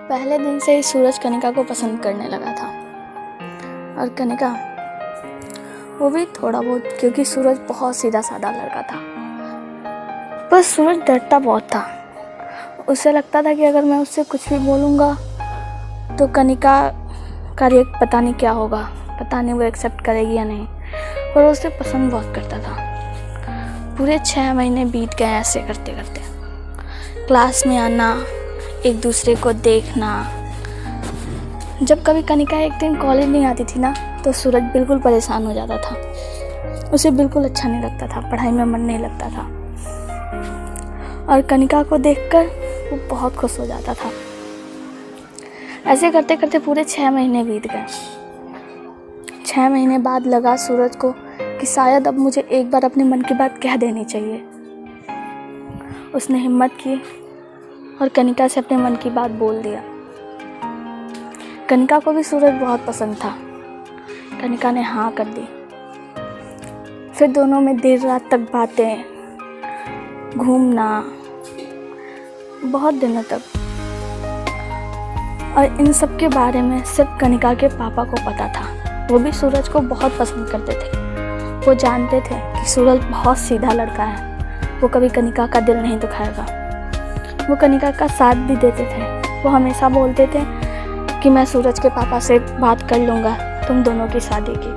पहले दिन से ही सूरज कनिका को पसंद करने लगा था। और कनिका वो भी थोड़ा बहुत, क्योंकि सूरज बहुत सीधा साधा लड़का था। पर सूरज डरता बहुत था। उसे लगता था कि अगर मैं उससे कुछ भी बोलूँगा तो कनिका का रिएक्ट पता नहीं क्या होगा, पता नहीं वो एक्सेप्ट करेगी या नहीं। पर वो उसे पसंद बहुत करता था। पूरे 6 महीने बीत गए ऐसे करते करते। क्लास में आना, एक दूसरे को देखना। जब कभी कनिका एक दिन कॉलेज नहीं आती थी ना, तो सूरज बिल्कुल परेशान हो जाता था। उसे बिल्कुल अच्छा नहीं लगता था, पढ़ाई में मन नहीं लगता था। और कनिका को देखकर वो बहुत खुश हो जाता था। ऐसे करते करते पूरे 6 महीने बीत गए। 6 महीने बाद लगा सूरज को कि शायद अब मुझे एक बार अपने मन की बात कह देनी चाहिए। उसने हिम्मत की और कनिका से अपने मन की बात बोल दिया। कनिका को भी सूरज बहुत पसंद था। कनिका ने हाँ कर दी। फिर दोनों में देर रात तक बातें, घूमना, बहुत दिनों तक। और इन सब के बारे में सिर्फ कनिका के पापा को पता था। वो भी सूरज को बहुत पसंद करते थे। वो जानते थे कि सूरज बहुत सीधा लड़का है, वो कभी कनिका का दिल नहीं दुखाएगा। वो कनिका का साथ भी देते थे। वो हमेशा बोलते थे कि मैं सूरज के पापा से बात कर लूँगा तुम दोनों की शादी की।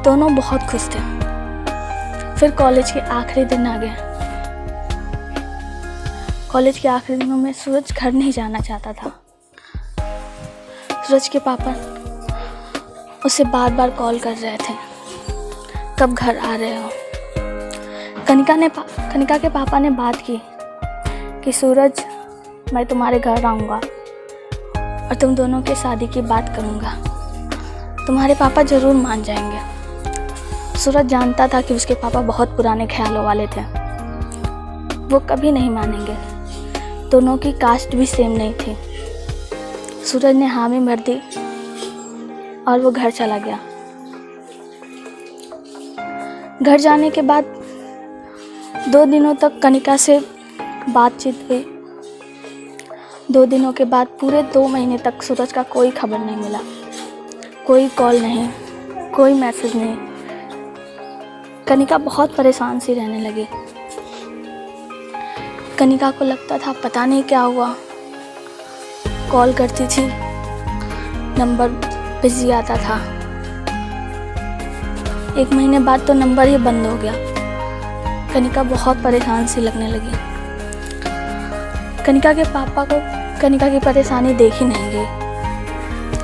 दोनों बहुत खुश थे। फिर कॉलेज के आखिरी दिन आ गए। कॉलेज के आखिरी दिनों में सूरज घर नहीं जाना चाहता था। सूरज के पापा उसे बार बार कॉल कर रहे थे, कब घर आ रहे हो। कनिका के पापा ने बात की कि सूरज, मैं तुम्हारे घर आऊँगा और तुम दोनों की शादी की बात करूँगा। तुम्हारे पापा ज़रूर मान जाएंगे। सूरज जानता था कि उसके पापा बहुत पुराने ख्यालों वाले थे। वो कभी नहीं मानेंगे। दोनों की कास्ट भी सेम नहीं थी। सूरज ने हामी भर दी और वो घर चला गया। घर जाने के बाद 2 दिनों तक कनिका से बातचीत हुई। 2 दिनों के बाद पूरे 2 महीने तक सूरज का कोई खबर नहीं मिला। कोई कॉल नहीं, कोई मैसेज नहीं। कनिका बहुत परेशान सी रहने लगी। कनिका को लगता था पता नहीं क्या हुआ। कॉल करती थी, नंबर बिजी आता था। 1 महीने बाद तो नंबर ही बंद हो गया। कनिका बहुत परेशान सी लगने लगी। कनिका के पापा को कनिका की परेशानी देखी नहीं गई।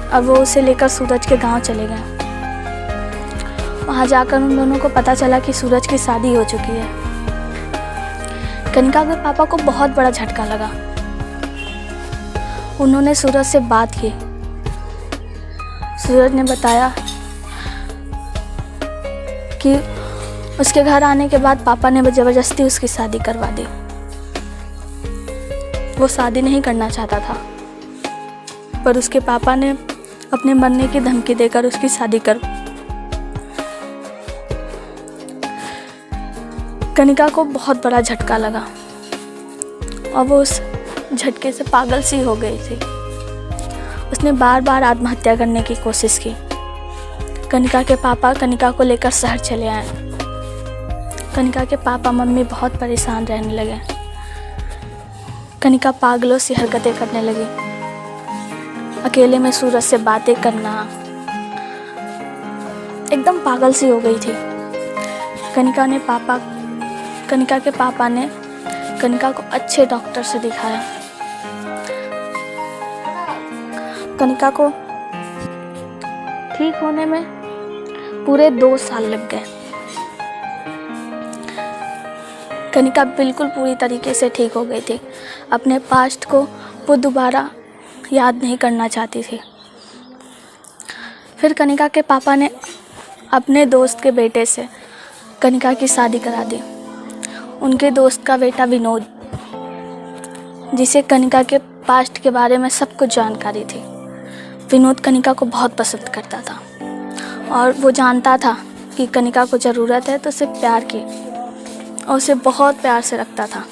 अब वो उसे लेकर सूरज के गांव चले गए। वहाँ जाकर उन दोनों को पता चला कि सूरज की शादी हो चुकी है। कनिका के पापा को बहुत बड़ा झटका लगा। उन्होंने सूरज से बात की। सूरज ने बताया कि उसके घर आने के बाद पापा ने ज़बरदस्ती उसकी शादी करवा दी। वो शादी नहीं करना चाहता था, पर उसके पापा ने अपने मरने की धमकी देकर उसकी शादी कर। कनिका को बहुत बड़ा झटका लगा और वो उस झटके से पागल सी हो गई थी। उसने बार बार आत्महत्या करने की कोशिश की। कनिका के पापा कनिका को लेकर शहर चले आए। कनिका के पापा मम्मी बहुत परेशान रहने लगे। कनिका पागलों सी हरकतें करने लगी। अकेले में सूरज से बातें करना, एकदम पागल सी हो गई थी। कनिका के पापा ने कनिका को अच्छे डॉक्टर से दिखाया। कनिका को ठीक होने में पूरे 2 साल लग गए। कनिका बिल्कुल पूरी तरीके से ठीक हो गई थी। अपने पास्ट को वो दोबारा याद नहीं करना चाहती थी। फिर कनिका के पापा ने अपने दोस्त के बेटे से कनिका की शादी करा दी। उनके दोस्त का बेटा विनोद, जिसे कनिका के पास्ट के बारे में सब कुछ जानकारी थी। विनोद कनिका को बहुत पसंद करता था और वो जानता था कि कनिका को ज़रूरत है तो उसे प्यार की और उसे बहुत प्यार से रखता था।